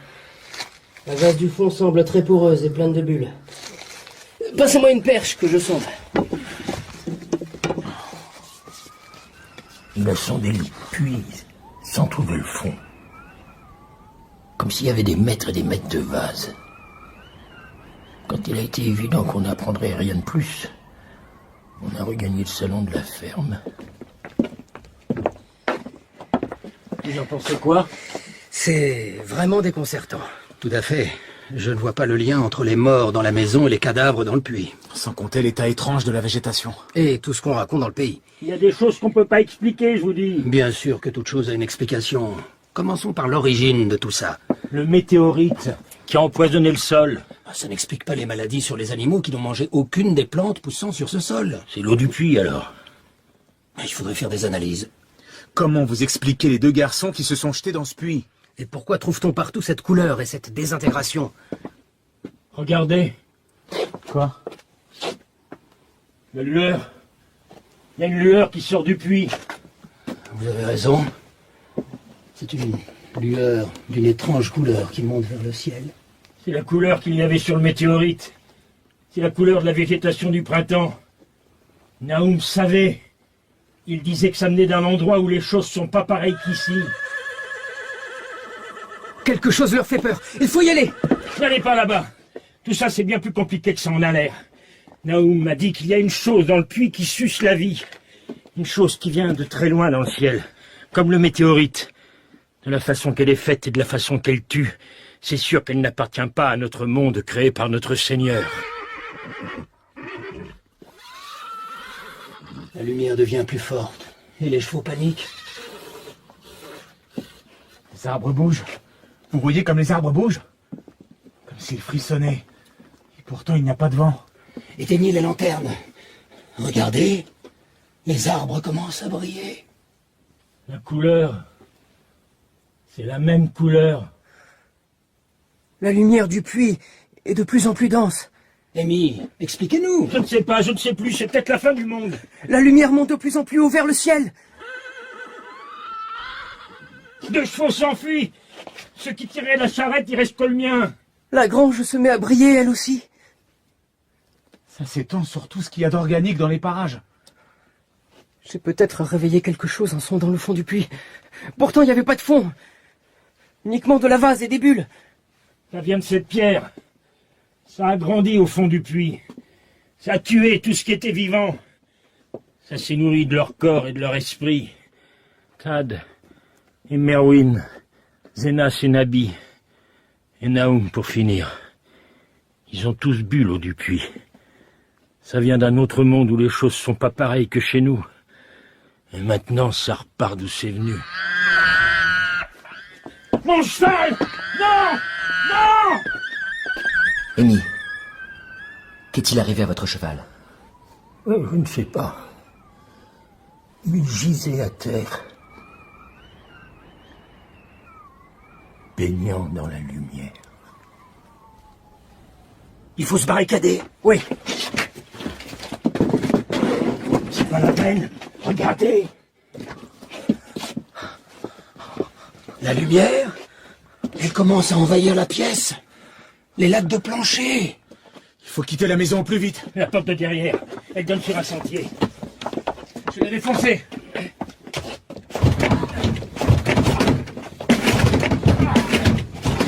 La vase du fond semble très poreuse et pleine de bulles. Passez-moi une perche que je sonde. Il a sondé le puits sans trouver le fond. Comme s'il y avait des mètres et des mètres de vase. Quand il a été évident qu'on n'apprendrait rien de plus, on a regagné le salon de la ferme. Vous en pensez quoi? C'est vraiment déconcertant. Tout à fait. Je ne vois pas le lien entre les morts dans la maison et les cadavres dans le puits. Sans compter l'état étrange de la végétation. Et tout ce qu'on raconte dans le pays. Il y a des choses qu'on peut pas expliquer, je vous dis. Bien sûr que toute chose a une explication. Commençons par l'origine de tout ça. Le météorite qui a empoisonné le sol. Ça n'explique pas les maladies sur les animaux qui n'ont mangé aucune des plantes poussant sur ce sol. C'est l'eau du puits, alors. Il faudrait faire des analyses. Comment vous expliquez les 2 garçons qui se sont jetés dans ce puits? Et pourquoi trouve-t-on partout cette couleur et cette désintégration? Regardez. Quoi? La lueur. Il y a une lueur qui sort du puits. Vous avez raison. C'est une lueur d'une étrange couleur qui monte vers le ciel. C'est la couleur qu'il y avait sur le météorite. C'est la couleur de la végétation du printemps. Naoum savait. Il disait que ça venait d'un endroit où les choses sont pas pareilles qu'ici. Quelque chose leur fait peur. Il faut y aller. N'allez pas là-bas. Tout ça, c'est bien plus compliqué que ça en a l'air. Naoum m'a dit qu'il y a une chose dans le puits qui suce la vie. Une chose qui vient de très loin dans le ciel. Comme le météorite. De la façon qu'elle est faite et de la façon qu'elle tue, c'est sûr qu'elle n'appartient pas à notre monde créé par notre Seigneur. La lumière devient plus forte. Et les chevaux paniquent. Les arbres bougent. Vous voyez comme les arbres bougent? Comme s'ils frissonnaient. Et pourtant, il n'y a pas de vent. Éteignez les lanternes. Regardez. Les arbres commencent à briller. La couleur, c'est la même couleur. La lumière du puits est de plus en plus dense. Amy, expliquez-nous. Je ne sais pas, je ne sais plus, c'est peut-être la fin du monde. La lumière monte de plus en plus haut vers le ciel. 2 chevaux s'enfuient. Ceux qui tiraient la charrette, il reste que le mien. La grange se met à briller elle aussi. Ça s'étend sur tout ce qu'il y a d'organique dans les parages. J'ai peut-être réveillé quelque chose en sondant le fond du puits. Pourtant, il n'y avait pas de fond. Uniquement de la vase et des bulles. Ça vient de cette pierre. Ça a grandi au fond du puits. Ça a tué tout ce qui était vivant. Ça s'est nourri de leur corps et de leur esprit. Tad et Merwin, Zenas et Nabi, et Naoum pour finir. Ils ont tous bu l'eau du puits. Ça vient d'un autre monde où les choses sont pas pareilles que chez nous. Et maintenant, ça repart d'où c'est venu. Mon cheval! Non! Non! Amy, qu'est-il arrivé à votre cheval? Je ne sais pas. Il gisait à terre, baignant dans la lumière. Il faut se barricader. Oui. C'est pas la peine. Regardez. La lumière, elle commence à envahir la pièce. Les lattes de plancher. Il faut quitter la maison au plus vite. La porte de derrière, elle donne sur un sentier. Je l'ai défoncée.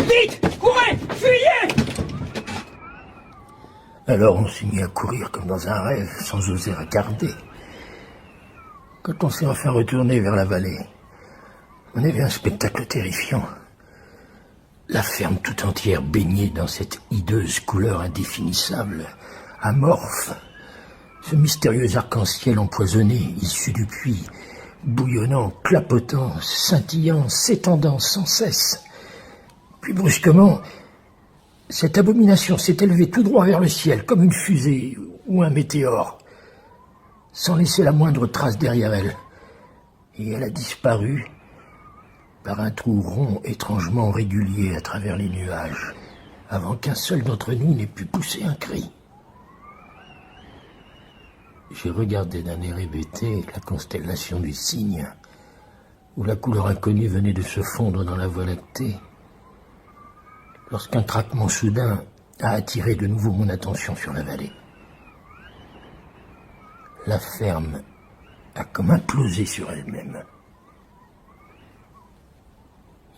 Vite! Courez! Fuyez! Alors on s'est mis à courir comme dans un rêve, sans oser regarder. Quand on s'est enfin retourné vers la vallée, on a vu un spectacle terrifiant. La ferme tout entière baignée dans cette hideuse couleur indéfinissable, amorphe. Ce mystérieux arc-en-ciel empoisonné, issu du puits, bouillonnant, clapotant, scintillant, s'étendant sans cesse. Puis brusquement, cette abomination s'est élevée tout droit vers le ciel, comme une fusée ou un météore, sans laisser la moindre trace derrière elle. Et elle a disparu par un trou rond étrangement régulier à travers les nuages, avant qu'un seul d'entre nous n'ait pu pousser un cri. J'ai regardé d'un air hébété la constellation du Cygne, où la couleur inconnue venait de se fondre dans la Voie lactée, lorsqu'un craquement soudain a attiré de nouveau mon attention sur la vallée. La ferme a comme implosé sur elle-même.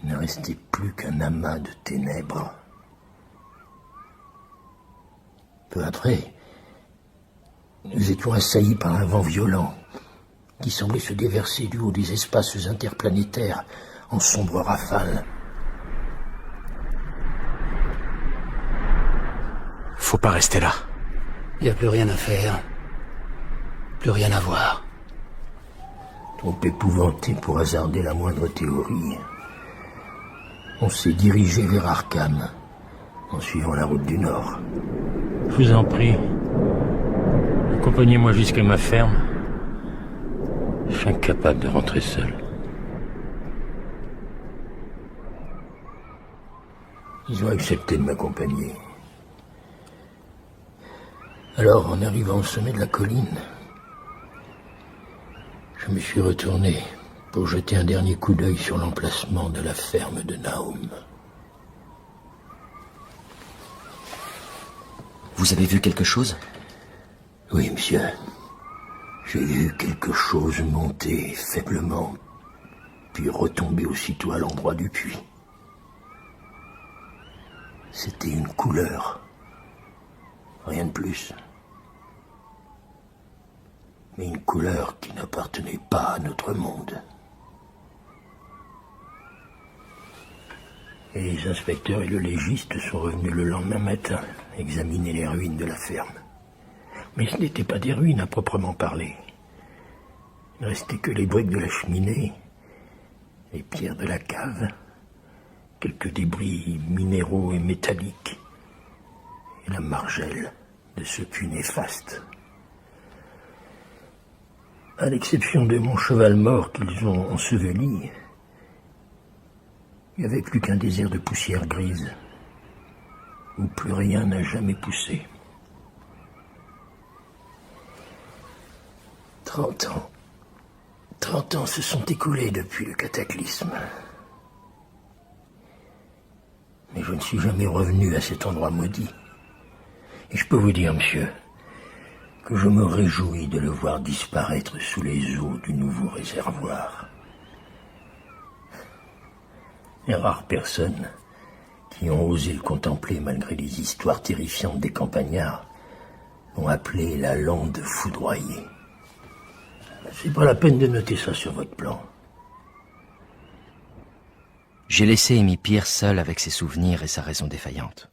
Il ne restait plus qu'un amas de ténèbres. Peu après, nous étions assaillis par un vent violent qui semblait se déverser du haut des espaces interplanétaires en sombres rafales. Faut pas rester là. Il n'y a plus rien à faire. Plus rien à voir. Trop épouvanté pour hasarder la moindre théorie, on s'est dirigé vers Arkham, en suivant la route du Nord. Je vous en prie. Accompagnez-moi jusqu'à ma ferme. Je suis incapable de rentrer seul. Ils ont accepté de m'accompagner. Alors, en arrivant au sommet de la colline, je me suis retourné pour jeter un dernier coup d'œil sur l'emplacement de la ferme de Naoum. Vous avez vu quelque chose? Oui, monsieur. J'ai vu quelque chose monter faiblement, puis retomber aussitôt à l'endroit du puits. C'était une couleur. Rien de plus. Mais une couleur qui n'appartenait pas à notre monde. Et les inspecteurs et le légiste sont revenus le lendemain matin examiner les ruines de la ferme. Mais ce n'étaient pas des ruines à proprement parler. Il ne restait que les briques de la cheminée, les pierres de la cave, quelques débris minéraux et métalliques, et la margelle de ce puits néfaste. À l'exception de mon cheval mort qu'ils ont enseveli, il n'y avait plus qu'un désert de poussière grise, où plus rien n'a jamais poussé. 30 ans. 30 ans se sont écoulés depuis le cataclysme. Mais je ne suis jamais revenu à cet endroit maudit. Et je peux vous dire, monsieur, que je me réjouis de le voir disparaître sous les eaux du nouveau réservoir. Les rares personnes qui ont osé le contempler malgré les histoires terrifiantes des campagnards l'ont appelé la lande foudroyée. C'est pas la peine de noter ça sur votre plan. J'ai laissé Amy Pierce seule avec ses souvenirs et sa raison défaillante.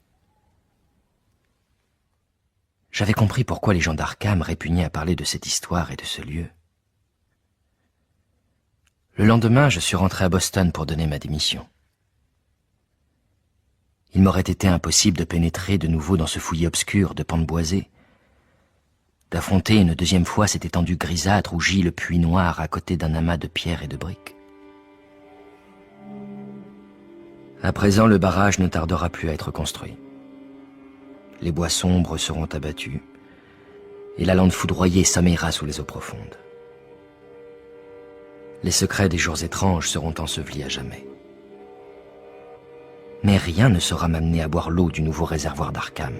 J'avais compris pourquoi les gens d'Arkham répugnaient à parler de cette histoire et de ce lieu. Le lendemain, je suis rentré à Boston pour donner ma démission. Il m'aurait été impossible de pénétrer de nouveau dans ce fouillis obscur de pentes boisées, d'affronter une deuxième fois cette étendue grisâtre où gît le puits noir à côté d'un amas de pierres et de briques. À présent, le barrage ne tardera plus à être construit. Les bois sombres seront abattus, et la lande foudroyée sommeillera sous les eaux profondes. Les secrets des jours étranges seront ensevelis à jamais. Mais rien ne saura m'amener à boire l'eau du nouveau réservoir d'Arkham.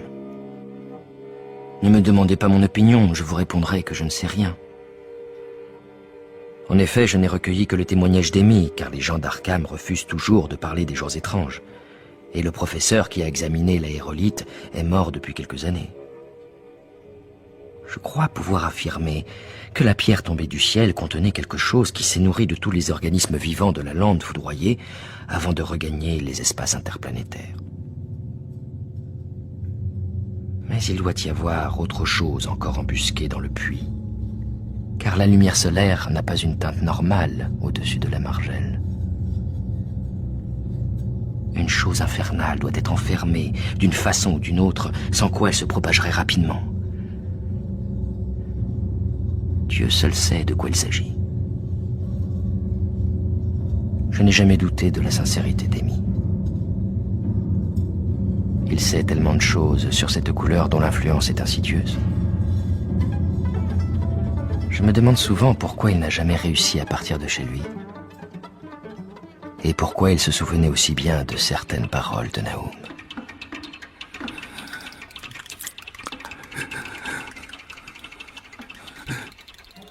Ne me demandez pas mon opinion, je vous répondrai que je ne sais rien. En effet, je n'ai recueilli que le témoignage d'Amy, car les gens d'Arkham refusent toujours de parler des jours étranges. Et le professeur qui a examiné l'aérolite est mort depuis quelques années. Je crois pouvoir affirmer que la pierre tombée du ciel contenait quelque chose qui s'est nourri de tous les organismes vivants de la lande foudroyée avant de regagner les espaces interplanétaires. Mais il doit y avoir autre chose encore embusquée dans le puits, car la lumière solaire n'a pas une teinte normale au-dessus de la margelle. Une chose infernale doit être enfermée d'une façon ou d'une autre, sans quoi elle se propagerait rapidement. Dieu seul sait de quoi il s'agit. Je n'ai jamais douté de la sincérité d'Amy. Il sait tellement de choses sur cette couleur dont l'influence est insidieuse. Je me demande souvent pourquoi il n'a jamais réussi à partir de chez lui. Et pourquoi il se souvenait aussi bien de certaines paroles de Nahum.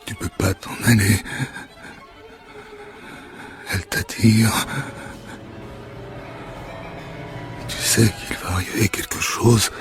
Tu peux pas t'en aller. Elle t'attire. Tu sais qu'il va arriver quelque chose